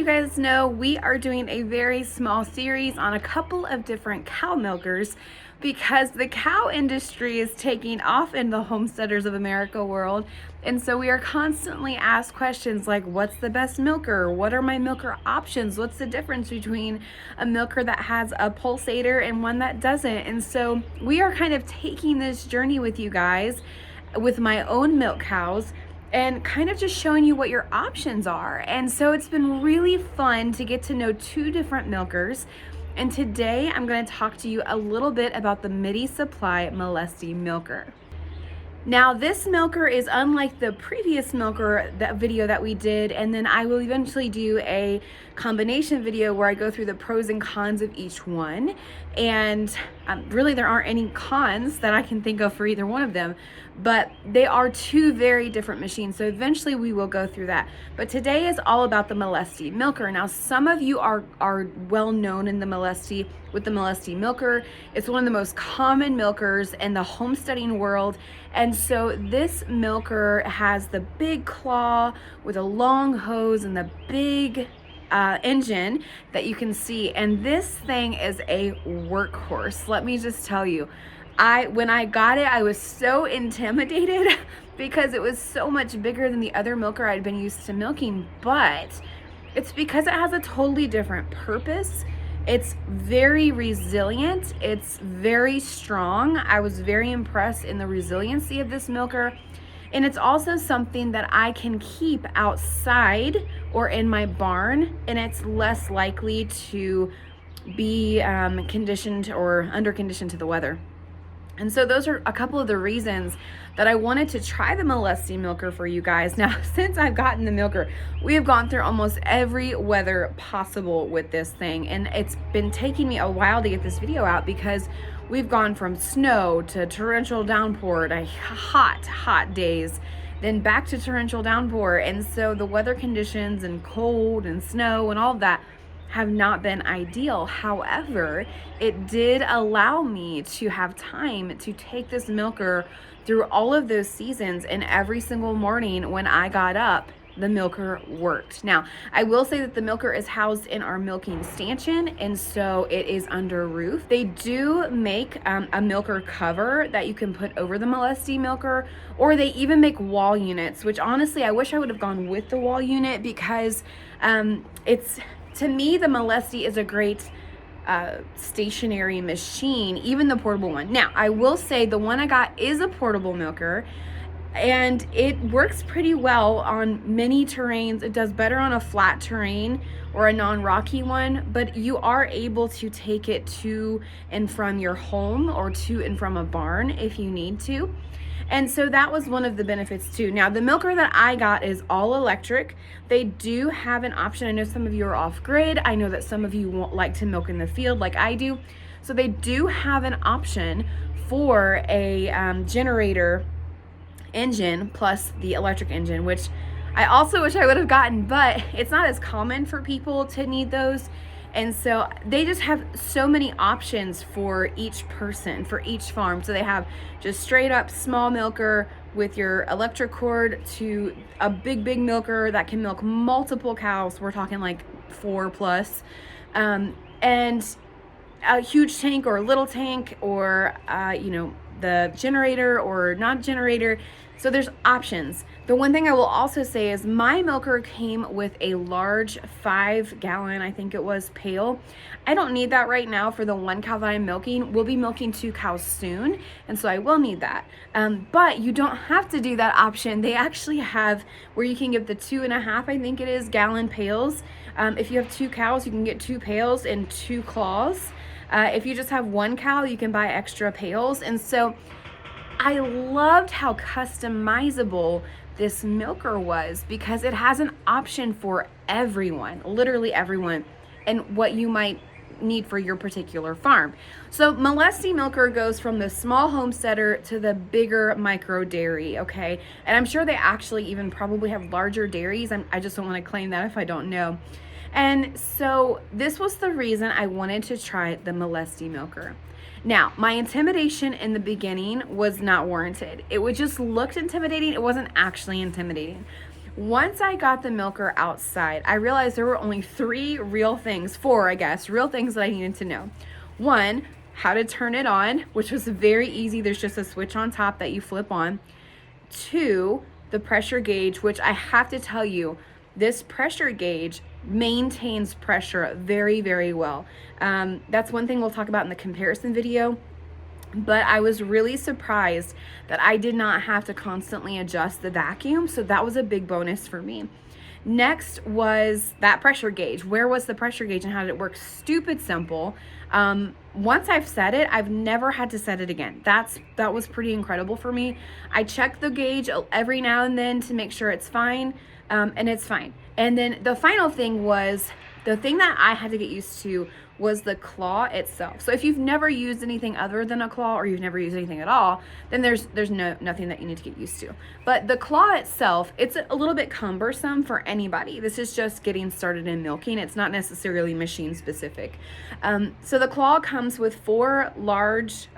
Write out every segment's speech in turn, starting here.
you guys know, we are doing a very small series on a couple of different cow milkers because the cow industry is taking off in the homesteaders of America world. And so we are constantly asked questions like, what's the best milker? What are my milker options? What's the difference between a milker that has a pulsator and one that doesn't? And so we are kind of taking this journey with you guys with my own milk cows and kind of just showing you what your options are. And so it's been really fun to get to know two different milkers. And today I'm going to talk to you a little bit about the Mitty Supply Melasty Milker. Now this milker is unlike the previous milker, that video that we did, and then I will eventually do a combination video where I go through the pros and cons of each one. And really there aren't any cons that I can think of for either one of them, but they are two very different machines. So eventually we will go through that. But today is all about the Melasty Milker. Now some of you are well known in the Melasty with the Melasty Milker. It's one of the most common milkers in the homesteading world. And so this milker has the big claw with a long hose and the big engine that you can see. And this thing is a workhorse. Let me just tell you, when I got it, I was so intimidated because it was so much bigger than the other milker I'd been used to milking, but it's because it has a totally different purpose. It's very resilient. It's very strong. I was very impressed in the resiliency of this milker. And it's also something that I can keep outside or in my barn, and it's less likely to be conditioned or under conditioned to the weather. And so those are a couple of the reasons that I wanted to try the Melasty Milker for you guys. Now, since I've gotten the milker, we have gone through almost every weather possible with this thing. And it's been taking me a while to get this video out because we've gone from snow to torrential downpour to hot days, then back to torrential downpour. And so the weather conditions and cold and snow and all of that have not been ideal. However, it did allow me to have time to take this milker through all of those seasons, and every single morning when I got up, the milker worked. Now, I will say that the milker is housed in our milking stanchion, and so it is under roof. They do make a milker cover that you can put over the Melasty milker, or they even make wall units, which honestly, I wish I would have gone with the wall unit because to me, the Melasty is a great stationary machine, even the portable one. Now, I will say the one I got is a portable milker, and it works pretty well on many terrains. It does better on a flat terrain or a non-rocky one, but you are able to take it to and from your home or to and from a barn if you need to. And so that was one of the benefits too. Now, the milker that I got is all electric. They do have an option. I know some of you are off grid. I know that some of you won't like to milk in the field like I do. So they do have an option for a generator engine plus the electric engine, which I also wish I would have gotten, but it's not as common for people to need those. And so they just have so many options for each person, for each farm. So they have just straight up small milker with your electric cord to a big milker that can milk multiple cows. We're talking like 4+, and a huge tank or a little tank, or the generator or not generator. So there's options. The one thing I will also say is my milker came with a large 5-gallon, I think it was, pail. I don't need that right now for the one cow that I'm milking. We'll be milking 2 cows soon, and so I will need that. But you don't have to do that option. They actually have where you can get the 2.5, I think it is, gallon pails. If you have 2 cows, you can get 2 pails and 2 claws. If you just have 1 cow, you can buy extra pails. And so I loved how customizable this milker was because it has an option for everyone, literally everyone, and what you might need for your particular farm. So Melasty Milker goes from the small homesteader to the bigger micro dairy, okay? And I'm sure they actually even probably have larger dairies. I just don't want to claim that if I don't know. And so this was the reason I wanted to try the Melasty Milker. Now, my intimidation in the beginning was not warranted. It just looked intimidating. It wasn't actually intimidating. Once I got the milker outside, I realized there were only four, I guess, real things that I needed to know. One, how to turn it on, which was very easy. There's just a switch on top that you flip on. Two, the pressure gauge, which I have to tell you, this pressure gauge maintains pressure very, very well. That's one thing we'll talk about in the comparison video. But I was really surprised that I did not have to constantly adjust the vacuum. So that was a big bonus for me. Next was that pressure gauge. Where was the pressure gauge and how did it work? Stupid simple. Once I've set it, I've never had to set it again. That was pretty incredible for me. I check the gauge every now and then to make sure it's fine, and it's fine. And then the final thing was, the thing that I had to get used to was the claw itself. So if you've never used anything other than a claw, or you've never used anything at all, then there's nothing that you need to get used to. But the claw itself, it's a little bit cumbersome for anybody. This is just getting started in milking. It's not necessarily machine specific. So the claw comes with 4 large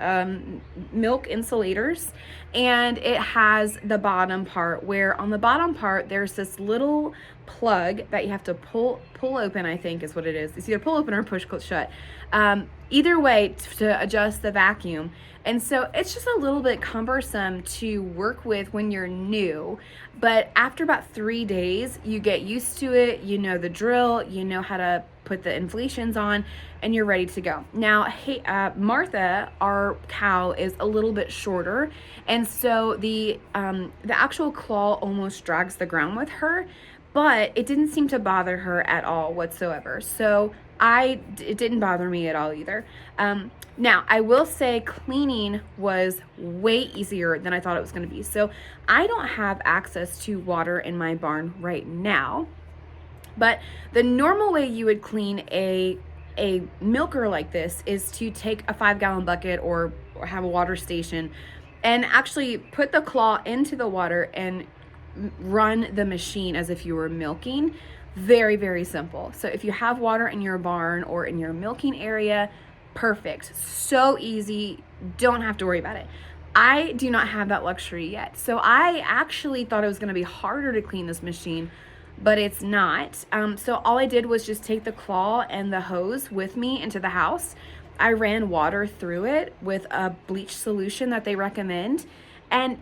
milk insulators, and it has the bottom part, where on the bottom part there's this little plug that you have to pull open, I think is what it is. It's either pull open or push shut. Either way, to adjust the vacuum. And so it's just a little bit cumbersome to work with when you're new, but after about 3 days, you get used to it, you know the drill, you know how to put the inflations on, and you're ready to go. Now, hey, Martha, our cow, is a little bit shorter, and so the actual claw almost drags the ground with her, but it didn't seem to bother her at all whatsoever. So it didn't bother me at all either. Now, I will say cleaning was way easier than I thought it was going to be. So I don't have access to water in my barn right now, but the normal way you would clean a milker like this is to take a 5-gallon bucket or have a water station and actually put the claw into the water and run the machine as if you were milking. Very, very simple. So if you have water in your barn or in your milking area, perfect. So easy. Don't have to worry about it. I do not have that luxury yet. So I actually thought it was going to be harder to clean this machine, but it's not. So all I did was just take the claw and the hose with me into the house. I ran water through it with a bleach solution that they recommend and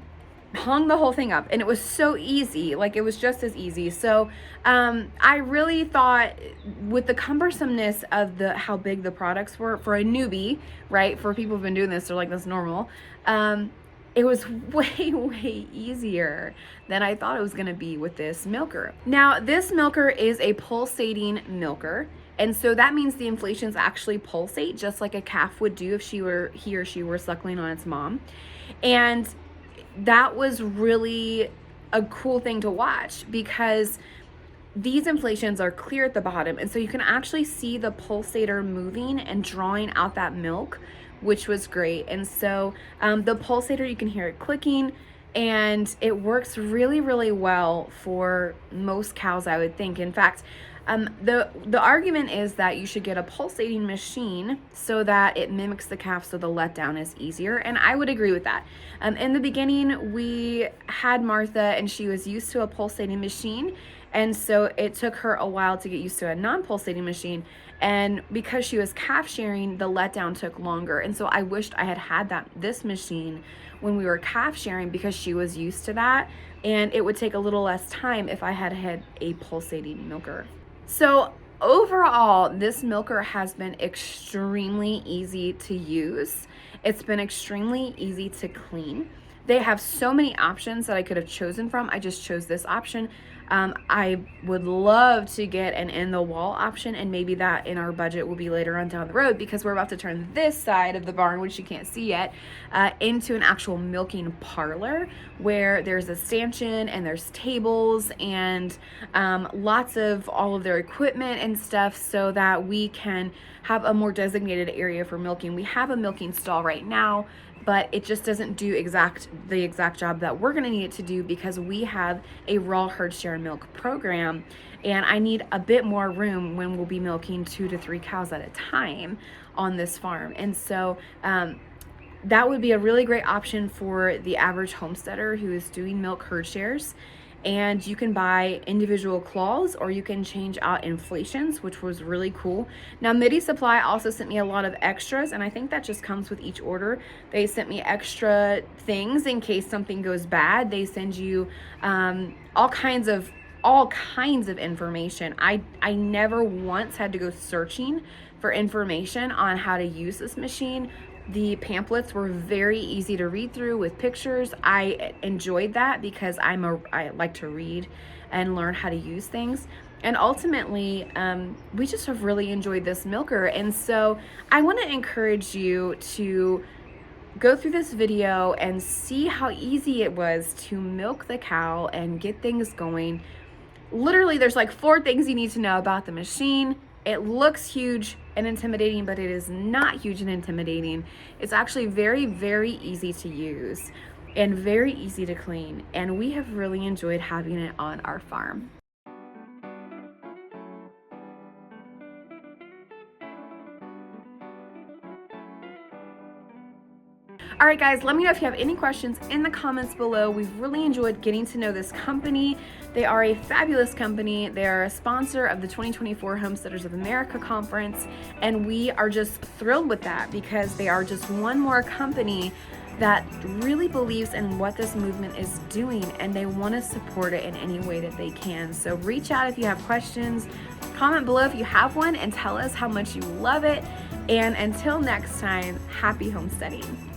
hung the whole thing up, and it was so easy. Like, it was just as easy. So I really thought, with the cumbersomeness of how big the products were for a newbie, right, for people who've been doing this, they're like, that's normal, it was way easier than I thought it was going to be with this milker. Now, this milker is a pulsating milker, and so that means the inflations actually pulsate just like a calf would do if he or she were suckling on its mom. And that was really a cool thing to watch, because these inflations are clear at the bottom, and so you can actually see the pulsator moving and drawing out that milk, which was great. And so the pulsator, you can hear it clicking, and it works really well for most cows, I would think. In fact, the argument is that you should get a pulsating machine so that it mimics the calf, so the letdown is easier, and I would agree with that. In the beginning, we had Martha, and she was used to a pulsating machine, and so it took her a while to get used to a non-pulsating machine, and because she was calf sharing, the letdown took longer. And so I wished I had this machine when we were calf sharing, because she was used to that, and it would take a little less time if I had a pulsating milker. So overall, this milker has been extremely easy to use. It's been extremely easy to clean. They have so many options that I could have chosen from. I just chose this option. I would love to get an in the wall option, and maybe that in our budget will be later on down the road, because we're about to turn this side of the barn, which you can't see yet, into an actual milking parlor where there's a stanchion and there's tables and lots of all of their equipment and stuff, so that we can have a more designated area for milking. We have a milking stall right now, but it just doesn't do the exact job that we're gonna need it to do, because we have a raw herd share milk program, and I need a bit more room when we'll be milking 2 to 3 cows at a time on this farm. And so that would be a really great option for the average homesteader who is doing milk herd shares. and you can buy individual claws or you can change out inflations, which was really cool. Now Mitty Supply also sent me a lot of extras, and I think that just comes with each order. They sent me extra things in case something goes bad. They send you all kinds of information. I never once had to go searching for information on how to use this machine. The pamphlets were very easy to read through with pictures. I enjoyed that because I like to read and learn how to use things. And ultimately, we just have really enjoyed this milker. And so I want to encourage you to go through this video and see how easy it was to milk the cow and get things going. Literally, there's like 4 things you need to know about the machine. It looks huge and intimidating, but it is not huge and intimidating. It's actually very, very easy to use and very easy to clean. And we have really enjoyed having it on our farm. All right, guys, let me know if you have any questions in the comments below. We've really enjoyed getting to know this company. They are a fabulous company. They are a sponsor of the 2024 Homesteaders of America Conference, and we are just thrilled with that because they are just one more company that really believes in what this movement is doing, and they want to support it in any way that they can. So reach out if you have questions, comment below if you have one, and tell us how much you love it. And until next time, happy homesteading.